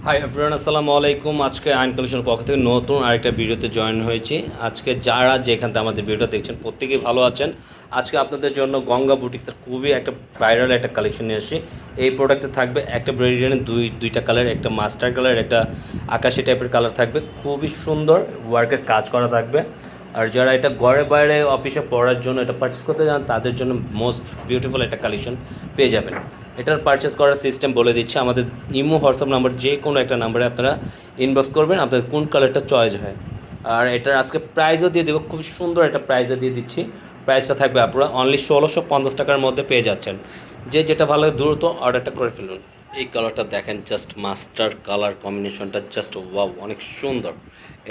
Hi everyone, আসসালামু আলাইকুম। আজকে আইন কালেকশনের পক্ষ থেকে নতুন আরেকটা ভিডিওতে জয়েন হয়েছি। আজকে যারা যেখান থেকে আমাদের ভিডিওটা দেখছেন প্রত্যেকেই ভালো আছেন। আজকে আপনাদের জন্য গঙ্গা বুটিক্সের খুবই একটা ভাইরাল একটা কালেকশন নিয়ে আসছি। এই প্রোডাক্টে থাকবে একটা ব্রেডিয়ানের দুইটা কালার, একটা মাস্টার কালার, একটা আকাশি টাইপের কালার থাকবে। খুবই সুন্দর ওয়ার্কের কাজ করা থাকবে। আর যারা এটা ঘরে বাইরে অফিসে পড়ার জন্য এটা পারচেস করতে চান তাদের জন্য মোস্ট বিউটিফুল একটা কালেকশন পেয়ে যাবেন। এটার পারচেস করার সিস্টেম বলে দিচ্ছে। আমাদের ইমো হোয়াটসঅ্যাপ নাম্বার যে কোনো একটা নাম্বারে আপনারা ইনবক্স করবেন, আপনাদের কোন কালারটা চয়েস হয়। আর এটার আজকে প্রাইসও দিয়ে দেবো, খুব সুন্দর একটা প্রাইসও দিয়ে দিচ্ছি। প্রাইসটা থাকবে আপনারা অনলি 1650 টাকার মধ্যে পেয়ে যাচ্ছেন। যে যেটা ভালো লাগে দ্রুত অর্ডারটা করে ফেলুন। এই কালারটা দেখেন, জাস্ট মাস্টার কালার কম্বিনেশনটা জাস্ট ওয়াও, অনেক সুন্দর।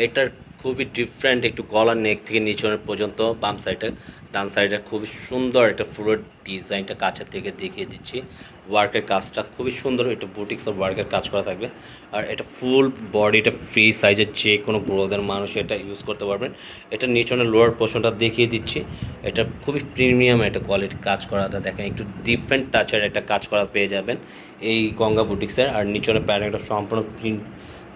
এটার খুবই ডিফারেন্ট, একটু গলার নেক থেকে নিচনের পর্যন্ত বাম সাইডে ডান সাইডে খুবই সুন্দর একটা ফুলের ডিজাইনটা কাছের থেকে দেখিয়ে দিচ্ছি। ওয়ার্কের কাজটা খুবই সুন্দর, এটা বুটিক্স আর ওয়ার্কের কাজ করা থাকবে। আর এটা ফুল বডিটা ফ্রি সাইজের, যে কোনো গ্রোদের মানুষ এটা ইউজ করতে পারবেন। এটা নিচনের লোয়ার পোর্শনটা দেখিয়ে দিচ্ছি। এটা খুবই প্রিমিয়াম একটা কোয়ালিটি কাজ করাটা দেখেন, একটু ডিফারেন্ট টাচের একটা কাজ করা পেয়ে যাবেন এই গঙ্গা বুটিক্সের। আর নিচনের প্যাটার্নটা সম্পূর্ণ প্রিন্ট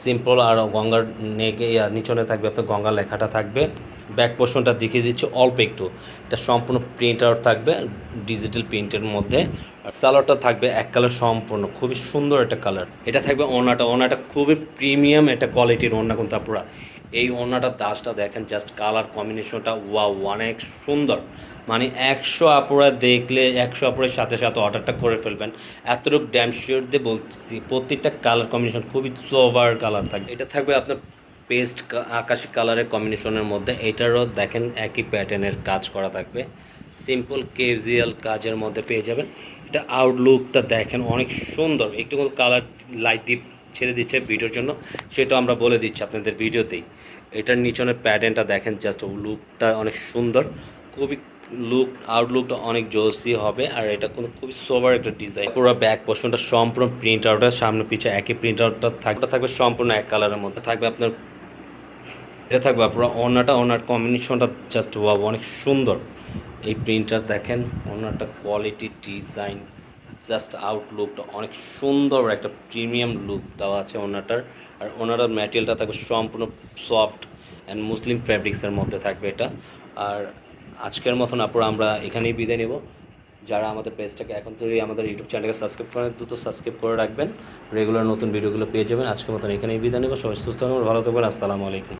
সিম্পল, আর গঙ্গার নেকে নিচনে থাকবে আপনার গঙ্গা লেখাটা থাকবে। ব্যাক পোর্শনটা দেখিয়ে দিচ্ছে অল্প একটু, এটা সম্পূর্ণ প্রিন্ট আউট থাকবে ডিজিটাল প্রিন্টের মধ্যে। আর সালোয়ারটা থাকবে এক কালার সম্পূর্ণ, খুবই সুন্দর একটা কালার। এটা থাকবে ওড়নাটা খুবই প্রিমিয়াম একটা কোয়ালিটির ওড়না, কিন্তু আপনারা এই ওড়নাটার দাসটা দেখেন, জাস্ট কালার কম্বিনেশনটা ওয়াও, অনেক সুন্দর। মানে 100 আপুরা দেখলে 100 আপুরের সাথে সাথে অর্ডারটা করে ফেলবেন, এতটুকু ড্যাম শিওর দিয়ে বলতেছি। প্রত্যেকটা কালার কম্বিনেশন খুবই সোভার কালার থাকবে। এটা থাকবে আপনার পেস্ট আকাশি কালারের কম্বিনেশনের মধ্যে। এটারও দেখেন একই প্যাটার্নের কাজ করা থাকবে, সিম্পল ক্যাজুয়াল কাজের মধ্যে পেয়ে যাবেন। এটা আউটলুকটা দেখেন অনেক সুন্দর, একটু কালার লাইট ডিপ ছেড়ে দিচ্ছে ভিডিওর জন্য, সেটাও আমরা বলে দিচ্ছি আপনাদের ভিডিওতেই। এটার নিচনের প্যাটার্নটা দেখেন, জাস্ট লুকটা অনেক সুন্দর, খুবই আউটলুকটা অনেক জোসি হবে। আর এটা কোনো খুবই সোবার একটা ডিজাইন। পুরো ব্যাক পোর্শনটা সম্পূর্ণ প্রিন্ট আউটের, সামনে পিছে একই প্রিন্ট আউটটা থাকবে সম্পূর্ণ এক কালারের মধ্যে থাকবে আপনার। এটা থাকবে পুরো ওনার কম্বিনেশনটা জাস্ট ওয়াও, অনেক সুন্দর। এই প্রিন্টার দেখেন, ওনারটা কোয়ালিটি ডিজাইন জাস্ট আউটলুকটা অনেক সুন্দর, একটা প্রিমিয়াম লুক দেওয়া আছে ওনাটার। আর ওনাটার ম্যাটেরিয়ালটা থাকবে সম্পূর্ণ সফট অ্যান্ড মুসলিম ফ্যাব্রিক্সের মধ্যে থাকবে এটা। আর আজকের মতন আপনারা আমরা এখানেই বিদায় নেব। যারা আমাদের পেজটাকে এখন থেকেই আমাদের ইউটিউব চ্যানেলকে সাবস্ক্রাইব করেন, দ্রুত সাবস্ক্রাইব করে রাখবেন, রেগুলার নতুন ভিডিওগুলো পেয়ে যাবেন। আজকের মতন এখানেই বিদায় নেব। সবাই সুস্থ থাকবেন, ভালো থাকবেন। আসসালামু আলাইকুম।